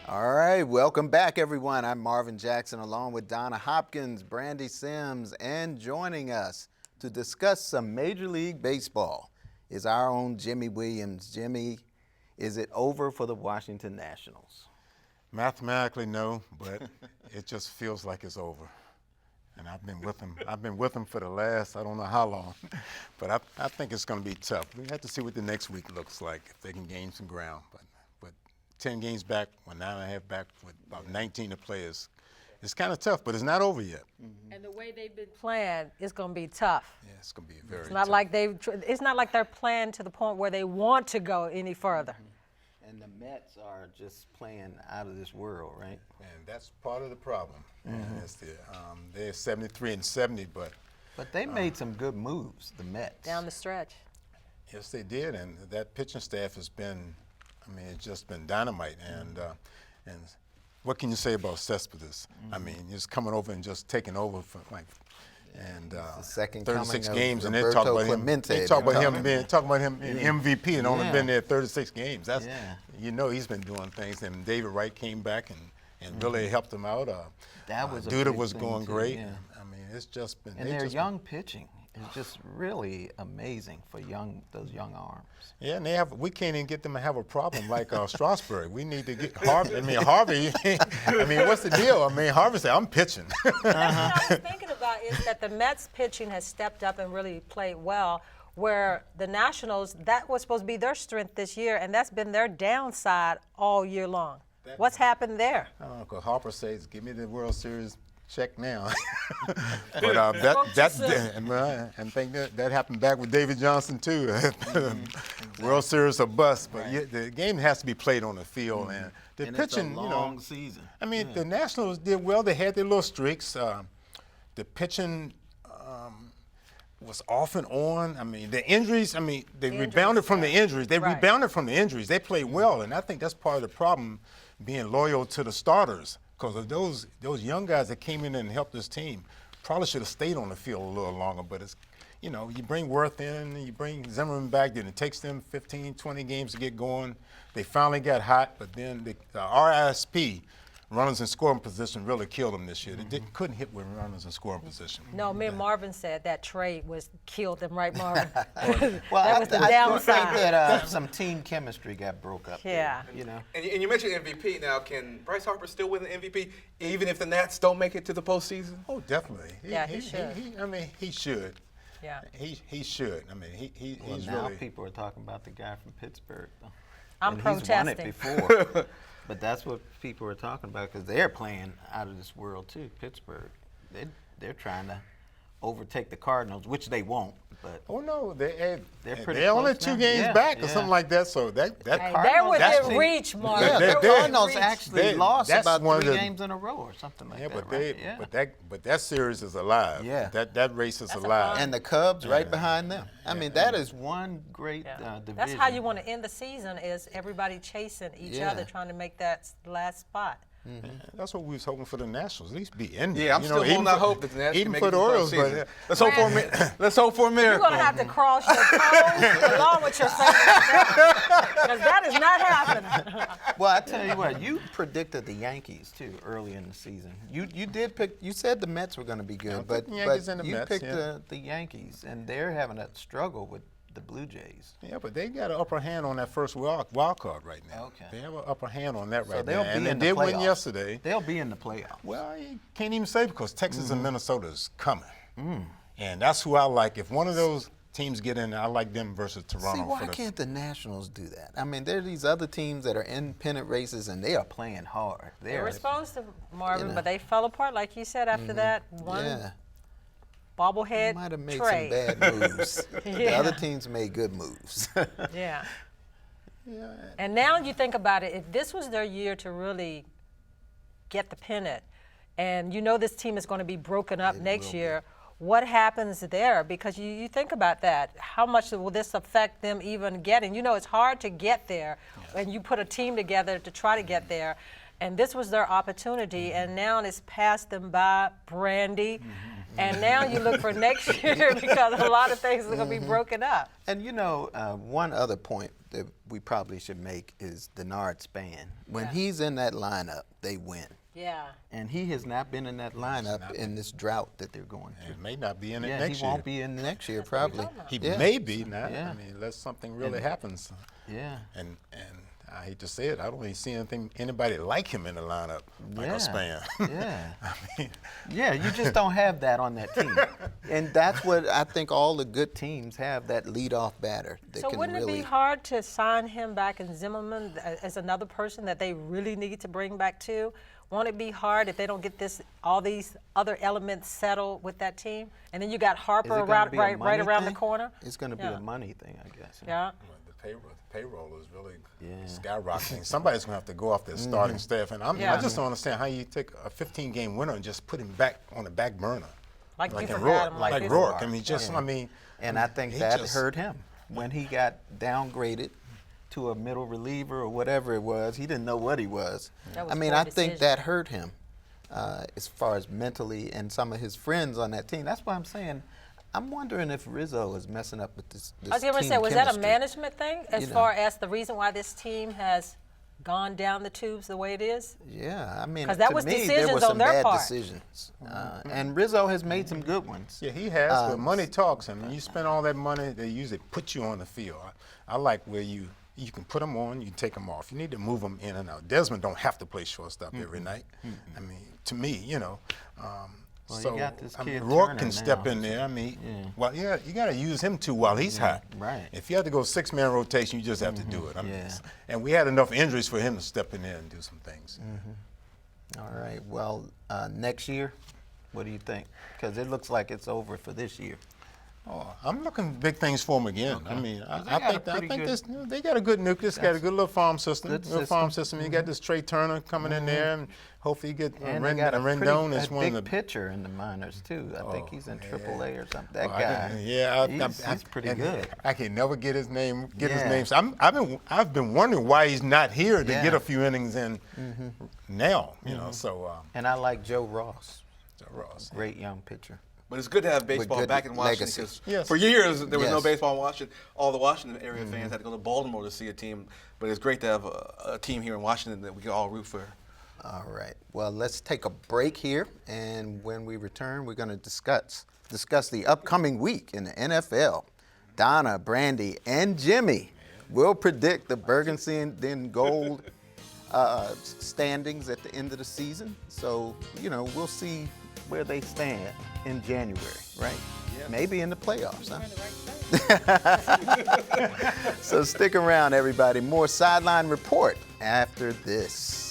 All right, welcome back, everyone. I'm Marvin Jackson, along with Donna Hopkins, Brandy Simms, and joining us to discuss some Major League Baseball is our own Jimmy Williams. Jimmy, is it over for the Washington Nationals? Mathematically, no, but it just feels like it's over. And I've been with them for the last, I don't know how long, but I think it's going to be tough. We have to see what the next week looks like, if they can gain some ground. But 10 games back, 9.5 back with about 19 to play is kind of tough, but it's not over yet. Mm-hmm. And the way they've been playing, it's going to be tough. Yeah, it's going to be very It's not tough. like it's not like they're playing to the point where they want to go any further. Mm-hmm. And the Mets are just playing out of this world, right? And that's part of the problem. And it's they're 73-70, but they made some good moves, the Mets. Down the stretch. yes, they did, and that pitching staff has been, it's just been dynamite. And what can you say about Cespedes? I mean, he's coming over and just taking over for the second 36 coming games, of and they talk about Clemente. him. They talk about him in MVP and only been there 36 games. That's he's been doing things. And David Wright came back and really helped him out. That was Duda was going too, great. yeah. I mean, it's just been. And their young pitching is just really amazing for those young arms. Yeah, and we can't even get them to have a problem like Strasburg. We need to get Harvey. Harvey. What's the deal? Harvey said, "I'm pitching." What I was thinking about is that the Mets pitching has stepped up and really played well, where the Nationals, that was supposed to be their strength this year, and that's been their downside all year long. What's happened there? I don't know, because Harper says, "Give me the World Series check now." But and think that happened back with David Johnson too. World Series or bust, but the game has to be played on the field, and the pitching, it's a long season. The Nationals did well. They had their little streaks. The pitching was off and on. The injuries. They rebounded from the injuries. They rebounded from the injuries. They played well, and I think that's part of the problem, being loyal to the starters. Because of those young guys that came in and helped this team, probably should have stayed on the field a little longer. But it's, you bring Worth in, you bring Zimmerman back, then it takes them 15, 20 games to get going. They finally got hot, but then the RISP, runners in scoring position, really killed them this year. They couldn't hit with runners in scoring position. No, me and Marvin said that trade killed them, right, Marvin? Well, that was the I downside. think that some team chemistry got broke up. Yeah. There, And you mentioned MVP. Now, can Bryce Harper still win the MVP even if the Nats don't make it to the postseason? Oh, definitely. He should. He should. Yeah. He should. He's now really. people are talking about the guy from Pittsburgh. I'm and protesting. He's won it before. But that's what people are talking about, because they're playing out of this world too. Pittsburgh, they're trying to overtake the Cardinals, which they won't. But Oh no, they're pretty only close 2 now. games Yeah, back or yeah. something like that. So that They're Cardinals within actually- reach, Marvin. yeah, They're- the they're- Cardinals actually lost that's about one of 3 the- games in a row or something like Yeah, that. but right? Yeah. but that series is alive. Yeah. That race is That's a alive. fun- And the Cubs right behind them. That is one great division. That's how you want to end the season, is everybody chasing each other, trying to make that last spot. That's what we was hoping for the Nationals, at least be in there. Yeah, I'm still holding out hope that the Nats can even make for it the to the Orioles. postseason. But Let's hope for let's hope for a You're miracle. going to have to cross your toes along with your fingers, because that is not happening. Well, I tell you what, you predicted the Yankees too early in the season. You did pick. You said the Mets were going to be good, but the Yankees and the you Mets, picked yeah. the Yankees, and they're having a struggle with the Blue Jays. Yeah, but they got an upper hand on that first wild card right now. Okay. They have an upper hand on that So right they'll now. be And they in the did win playoffs. yesterday. They'll be in the playoffs. Well, you can't even say, because Texas and Minnesota is coming. And that's who I like. If one of those teams get in, I like them versus Toronto. See, why can't the Nationals do that? There are these other teams that are in pennant races, and they are playing hard. They were supposed to, Marvin, but they fell apart, like you said, after that one bobblehead might have made trade. some bad moves. The Yeah. other teams made good moves. Yeah. And now you think about it, if this was their year to really get the pennant, and this team is going to be broken up next year, what happens there? Because you think about that. How much will this affect them even getting? It's hard to get there when you put a team together to try to get there. And this was their opportunity, and now it's passed them by. Brandy, And now you look for next year because a lot of things are going to be broken up. And one other point that we probably should make is Denard Span. When he's in that lineup, they win. Yeah. And he has not been in that lineup in this drought that they're going through. He may not be in it Yeah, next he year. won't be in next year probably. He Yeah. may be not. Yeah. I mean, unless something really happens. Yeah. And I hate to say it, I don't really see anybody like him in the lineup, like a Span. Yeah. I mean, Yeah, you just don't have that on that team. And that's what I think all the good teams have, that leadoff batter that So can wouldn't really. it be hard to sign him back in Zimmerman as another person that they really need to bring back too? Won't it be hard if they don't get all these other elements settled with that team? And then you got Is Harper it gonna right be a money around the thing? corner. It's going to be Yeah. a money thing, I guess. Yeah. the payroll is really skyrocketing. Somebody's going to have to go off their starting staff. And I just don't understand how you take a 15-game winner and just put him back on the back burner. Like you in forgot Rourke. him Like this. Rourke. I mean, I mean. And I think he that just- hurt him when he got downgraded to a middle reliever or whatever it was. He didn't know what he was. That was I mean, poor I think decision. that hurt him as far as mentally and some of his friends on that team. That's why I'm saying, I'm wondering if Rizzo is messing up with this I was going to team say, was that a chemistry. management thing as You know. far as the reason why this team has gone down the tubes the way it is? Yeah, I mean, 'Cause that to was me, there decisions were on some their bad part. decisions. And Rizzo has made some good ones. Yeah, he has, but money talks. I mean, you spend all that money, they usually put you on the field. I like where you can put them on, you can take them off. You need to move them in and out. Desmond don't have to play shortstop every night. I mean, to me, Well, so you got this kid Rourke Turner can step now. in there. I mean, well, yeah, you got to use him too while he's hot. right. If you have to go 6-man rotation, you just have to do it. I mean, Yeah. and we had enough injuries for him to step in there and do some things. All right. Well, next year, what do you think? Because it looks like it's over for this year. Oh, I'm looking big things for them again. I mean, got I a think pretty good- this, they got a good nucleus, got a good little farm system. Good Good farm system. You got this Trey Turner coming in there, and hopefully you get And they got a Rendon pretty, is a one of big the. pitcher in the minors too. I think he's in AAA or something. That Oh, I guy. didn't- yeah, he's pretty and good. I can never get his name. His Yeah. name. So I've been wondering why he's not here to Yeah. get a few innings in now. You know, so And I like Joe Ross, Ross. great young pitcher. But it's good to have baseball good back in Washington legacy. because Yes. for years there was no Yes. baseball in Washington. All the Washington area fans had to go to Baltimore to see a team. But it's great to have a team here in Washington that we can all root for. All right. Well, let's take a break here, and when we return, we're going to discuss the upcoming week in the NFL. Donna, Brandy, and Jimmy will predict the Burgundy and then Gold standings at the end of the season. So, we'll see where they stand in January, right? Yeah. Maybe in the playoffs, huh? So stick around, everybody. More Sideline Report after this.